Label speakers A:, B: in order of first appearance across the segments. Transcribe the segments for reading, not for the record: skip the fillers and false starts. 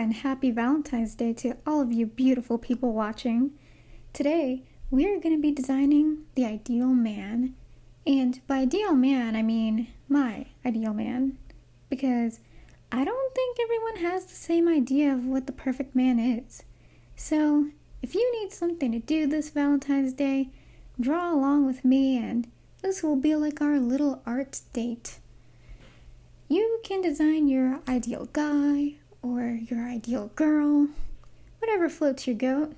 A: and happy Valentine's Day to all of you beautiful people watching. Today, we are going to be designing the ideal man. And by ideal man, I mean my ideal man. Because I don't think everyone has the same idea of what the perfect man is. So, if you need something to do this Valentine's Day, draw along with me and this will be like our little art date. You can design your ideal guy or your ideal girl, whatever floats your goat,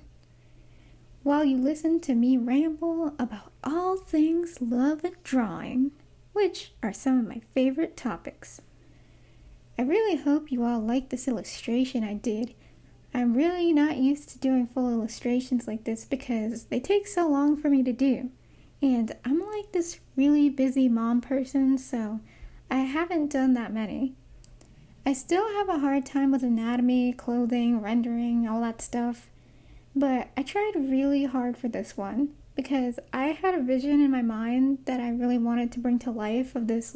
A: while you listen to me ramble about all things love and drawing, which are some of my favorite topics. I really hope you all like this illustration I did. I'm really not used to doing full illustrations like this because they take so long for me to do. And I'm like this really busy mom person, so I haven't done that many. I still have a hard time with anatomy, clothing, rendering, all that stuff. But I tried really hard for this one because I had a vision in my mind that I really wanted to bring to life of this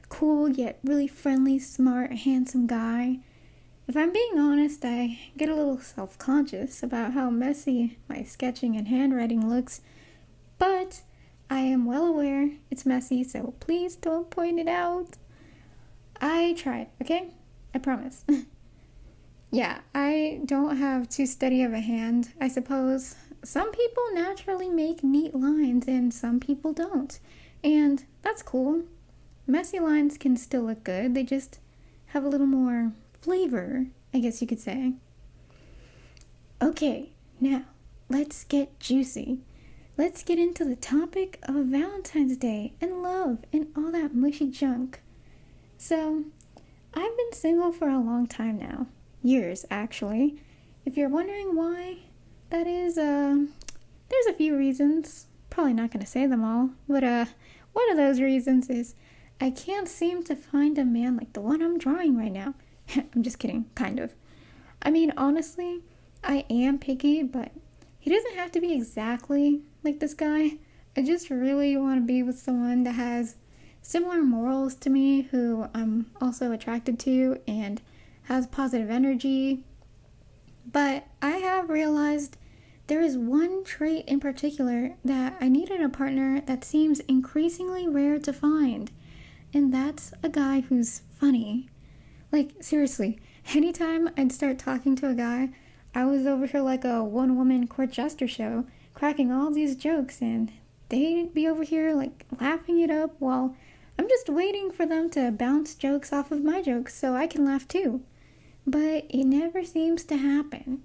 A: cool yet really friendly, smart, handsome guy. If I'm being honest, I get a little self-conscious about how messy my sketching and handwriting looks, but I am well aware it's messy, so please don't point it out. I tried, okay? I promise. Yeah, I don't have too steady of a hand, I suppose. Some people naturally make neat lines and some people don't. And that's cool. Messy lines can still look good, they just have a little more flavor, I guess you could say. Okay, now let's get juicy. Let's get into the topic of Valentine's Day and love and all that mushy junk. So, I've been single for a long time now. Years, actually. If you're wondering why, that is, there's a few reasons. Probably not going to say them all. But, one of those reasons is I can't seem to find a man like the one I'm drawing right now. I'm just kidding, kind of. I mean, honestly, I am picky, but he doesn't have to be exactly like this guy. I just really want to be with someone that has similar morals to me, who I'm also attracted to and has positive energy. But I have realized there is one trait in particular that I need in a partner that seems increasingly rare to find, and that's a guy who's funny. Seriously, anytime I'd start talking to a guy, I was over here like a one-woman court jester show, cracking all these jokes, and they'd be over here laughing it up while I'm just waiting for them to bounce jokes off of my jokes so I can laugh too. But it never seems to happen.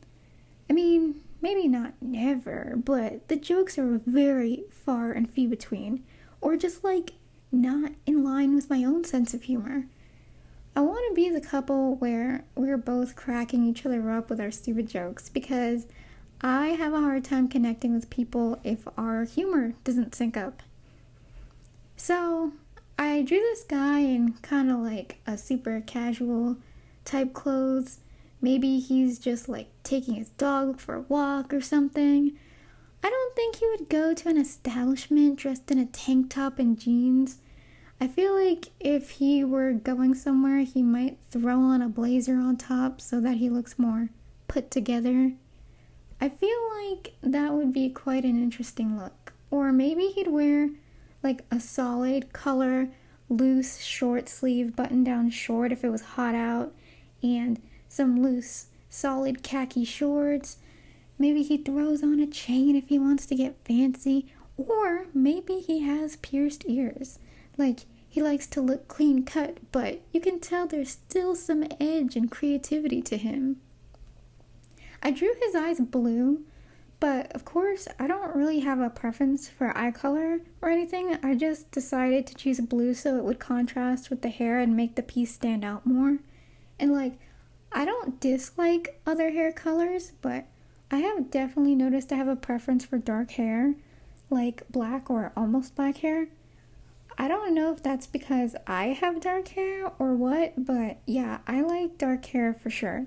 A: I mean, maybe not never, but the jokes are very far and few between, or just not in line with my own sense of humor. I want to be the couple where we're both cracking each other up with our stupid jokes because I have a hard time connecting with people if our humor doesn't sync up. So, I drew this guy in kind of a super casual type clothes. Maybe he's just taking his dog for a walk or something. I don't think he would go to an establishment dressed in a tank top and jeans. I feel like if he were going somewhere, he might throw on a blazer on top so that he looks more put together. I feel like that would be quite an interesting look. Or maybe he'd wear a solid color, loose, short sleeve button-down short if it was hot out, and some loose, solid khaki shorts. Maybe he throws on a chain if he wants to get fancy, or maybe he has pierced ears. He likes to look clean cut, but you can tell there's still some edge and creativity to him. I drew his eyes blue, but of course I don't really have a preference for eye color or anything. I just decided to choose blue so it would contrast with the hair and make the piece stand out more. And I don't dislike other hair colors, but I have definitely noticed I have a preference for dark hair, black or almost black hair. I don't know if that's because I have dark hair or what, but yeah, I like dark hair for sure.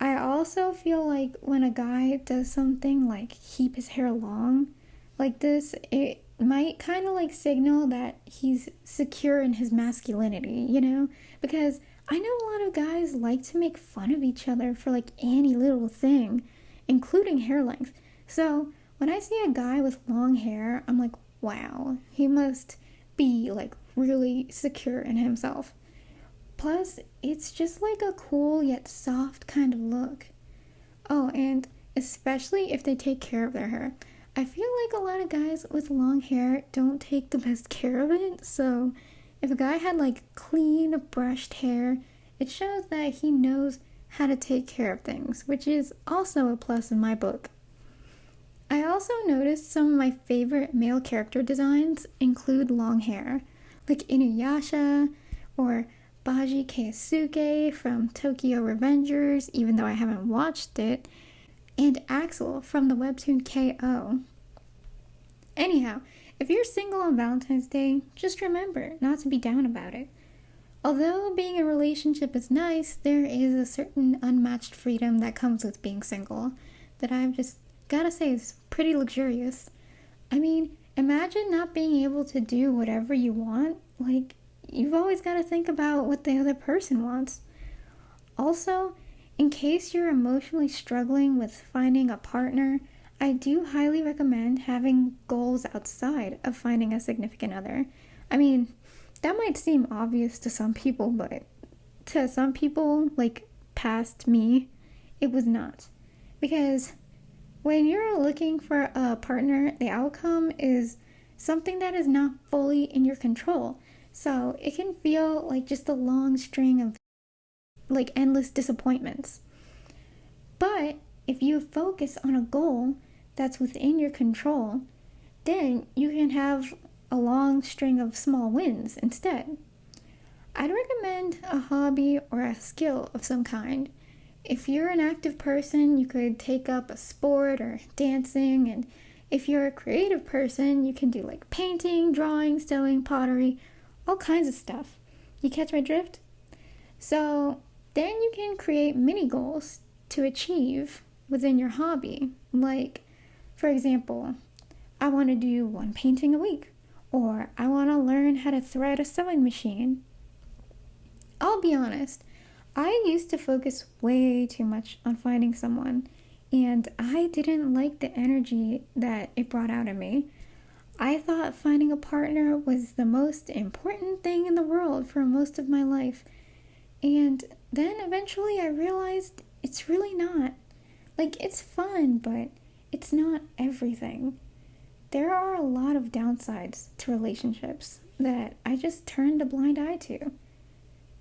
A: I also feel like when a guy does something keep his hair long like this, it might kind of signal that he's secure in his masculinity, because I know a lot of guys like to make fun of each other for like any little thing, including hair length. So when I see a guy with long hair, I'm like, wow, he must be like really secure in himself. Plus, it's just like a cool yet soft kind of look. Oh, and especially if they take care of their hair. I feel like a lot of guys with long hair don't take the best care of it, so if a guy had like clean, brushed hair, it shows that he knows how to take care of things, which is also a plus in my book. I also noticed some of my favorite male character designs include long hair, like Inuyasha or Baji Keisuke from Tokyo Revengers, even though I haven't watched it, and Axel from the webtoon KO. Anyhow, if you're single on Valentine's Day, just remember not to be down about it. Although being in a relationship is nice, there is a certain unmatched freedom that comes with being single that I've just gotta say is pretty luxurious. I mean, imagine not being able to do whatever you want. Like, you've always gotta think about what the other person wants. Also, in case you're emotionally struggling with finding a partner, I do highly recommend having goals outside of finding a significant other. I mean, that might seem obvious to some people, but to some people, like past me, it was not. Because when you're looking for a partner, the outcome is something that is not fully in your control. So it can feel like just a long string of like endless disappointments. But if you focus on a goal that's within your control, then you can have a long string of small wins instead. I'd recommend a hobby or a skill of some kind. If you're an active person, you could take up a sport or dancing, and if you're a creative person, you can do like painting, drawing, sewing, pottery, all kinds of stuff. You catch my drift? So then you can create mini goals to achieve within your hobby. Like, for example, I want to do one painting a week, or I want to learn how to thread a sewing machine. I'll be honest, I used to focus way too much on finding someone, and I didn't like the energy that it brought out of me. I thought finding a partner was the most important thing in the world for most of my life, and then eventually I realized it's really not. Like, it's fun, but it's not everything. There are a lot of downsides to relationships that I just turned a blind eye to.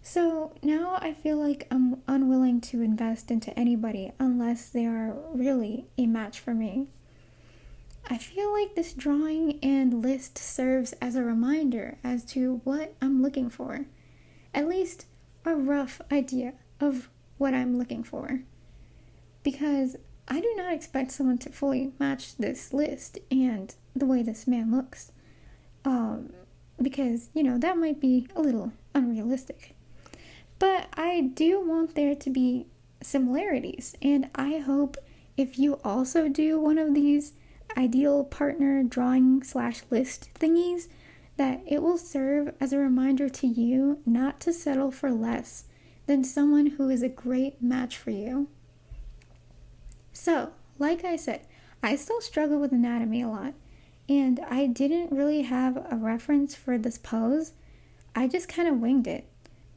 A: So now I feel like I'm unwilling to invest into anybody unless they are really a match for me. I feel like this drawing and list serves as a reminder as to what I'm looking for. At least a rough idea of what I'm looking for. Because I do not expect someone to fully match this list and the way this man looks. Because, that might be a little unrealistic. But I do want there to be similarities, and I hope if you also do one of these ideal partner drawing / list thingies, that it will serve as a reminder to you not to settle for less than someone who is a great match for you. So, like I said, I still struggle with anatomy a lot, and I didn't really have a reference for this pose. I just kind of winged it.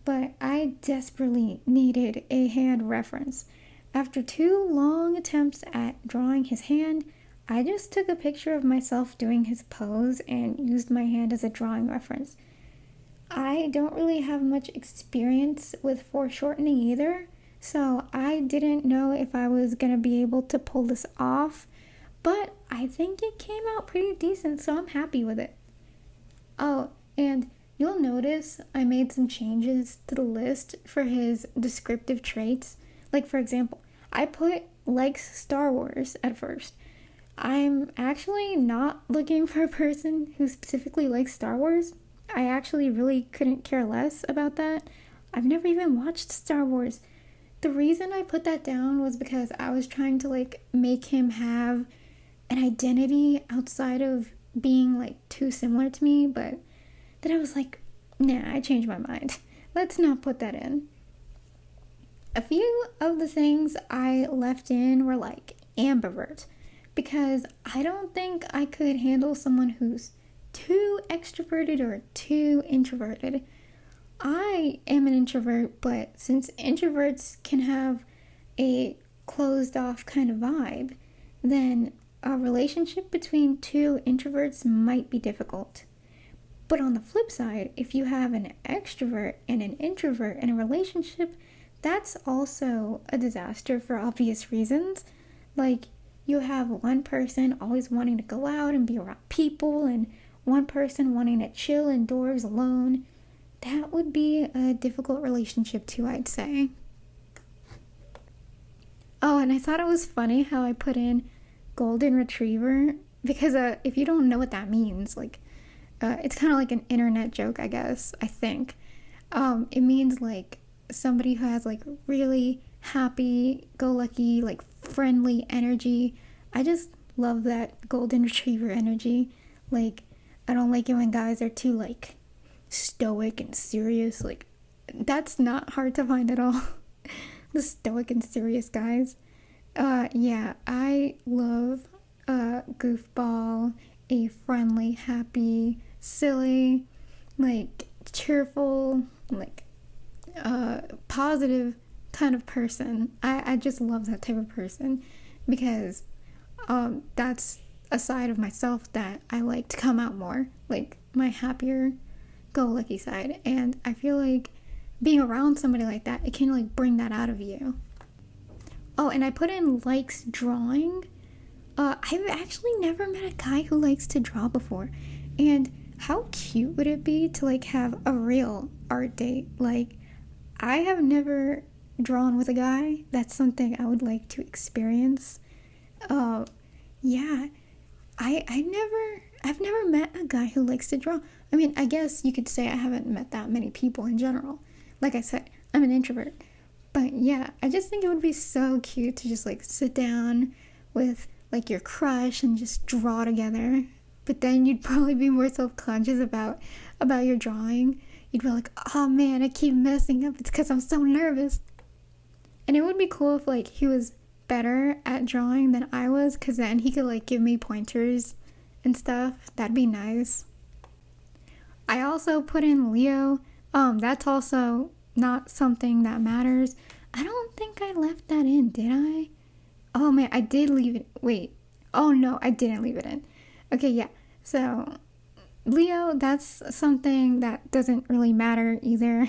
A: But I desperately needed a hand reference. After 2 long attempts at drawing his hand, I just took a picture of myself doing his pose and used my hand as a drawing reference. I don't really have much experience with foreshortening either, so I didn't know if I was going to be able to pull this off, but I think it came out pretty decent, so I'm happy with it. Oh, and you'll notice I made some changes to the list for his descriptive traits. Like, for example, I put likes Star Wars at first. I'm actually not looking for a person who specifically likes Star Wars. I actually really couldn't care less about that. I've never even watched Star Wars. The reason I put that down was because I was trying to make him have an identity outside of being too similar to me, but then I was like, nah, I changed my mind. Let's not put that in. A few of the things I left in were like ambivert, because I don't think I could handle someone who's too extroverted or too introverted. I am an introvert, but since introverts can have a closed off kind of vibe, then a relationship between two introverts might be difficult. But on the flip side, if you have an extrovert and an introvert in a relationship, that's also a disaster for obvious reasons. Like, you have one person always wanting to go out and be around people, and one person wanting to chill indoors alone. That would be a difficult relationship too, I'd say. Oh, and I thought it was funny how I put in golden retriever, because if you don't know what that means, like, it's kind of like an internet joke, I guess, I think. It means like somebody who has like really happy go lucky, like friendly energy. I just love that golden retriever energy. Like, I don't like it when guys are too like stoic and serious. Like, that's not hard to find at all. The stoic and serious guys. Yeah, I love a goofball, a friendly, happy, silly, like cheerful, like positive kind of person. I just love that type of person, because that's a side of myself that I like to come out more, like my happier go lucky side. And I feel like being around somebody like that, it can like bring that out of you. Oh, and I put in likes drawing. I've actually never met a guy who likes to draw before, and how cute would it be to like have a real art date? Like, I have never drawn with a guy. That's something I would like to experience. Yeah, I've never met a guy who likes to draw. I mean, I guess you could say I haven't met that many people in general. Like I said, I'm an introvert. But yeah, I just think it would be so cute to just like sit down with like your crush and just draw together. But then you'd probably be more self-conscious about your drawing. You'd be like, oh man, I keep messing up. It's because I'm so nervous. And it would be cool if like he was better at drawing than I was, because then he could like give me pointers and stuff. That'd be nice. I also put in Leo. That's also not something that matters. I don't think I left that in, did I? Oh man, I did leave it. Wait. Oh no, I didn't leave it in. Okay, yeah. So, Leo, that's something that doesn't really matter either.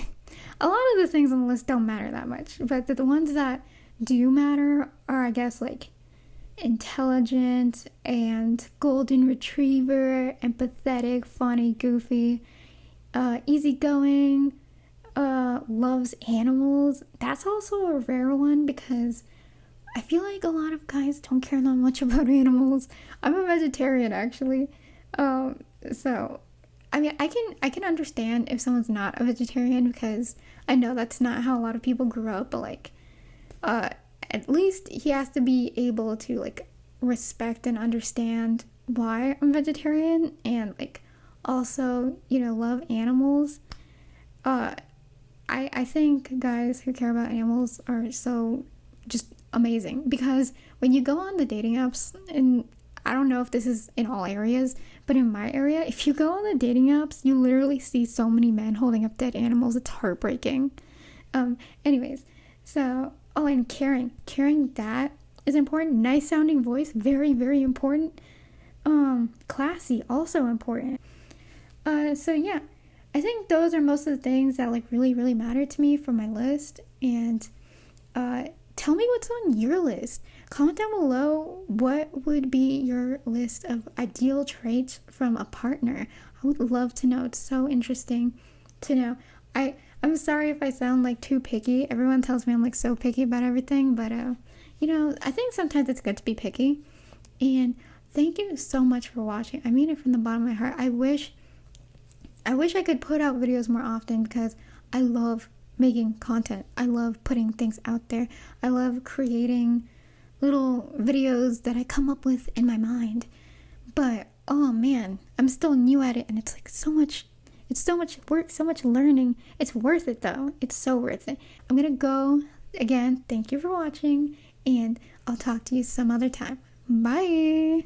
A: A lot of the things on the list don't matter that much, but the ones that do matter are, I guess, like intelligent and golden retriever, empathetic, funny, goofy, easygoing, loves animals. That's also a rare one, because I feel like a lot of guys don't care that much about animals. I'm a vegetarian, actually. So, I mean, I can understand if someone's not a vegetarian, because I know that's not how a lot of people grew up, but like, at least he has to be able to like respect and understand why I'm vegetarian, and like also, love animals. I think guys who care about animals are so just amazing, because when you go on the dating apps, and I don't know if this is in all areas, but in my area, if you go on the dating apps, you literally see so many men holding up dead animals. It's heartbreaking. Anyways, so, oh, and caring, that is important. Nice sounding voice, very, very important. Classy, also important. So yeah, I think those are most of the things that like really, really matter to me for my list. And tell me what's on your list. Comment down below what would be your list of ideal traits from a partner. I would love to know. It's so interesting to know. I'm sorry if I sound like too picky. Everyone tells me I'm like so picky about everything, but I think sometimes it's good to be picky. And thank you so much for watching. I mean it from the bottom of my heart. I wish I could put out videos more often, because I love making content. I love putting things out there. I love creating little videos that I come up with in my mind. But oh man, I'm still new at it, and it's like so much work, so much learning. It's worth it though. It's so worth it. I'm gonna go Again, thank you for watching, and I'll talk to you some other time. Bye!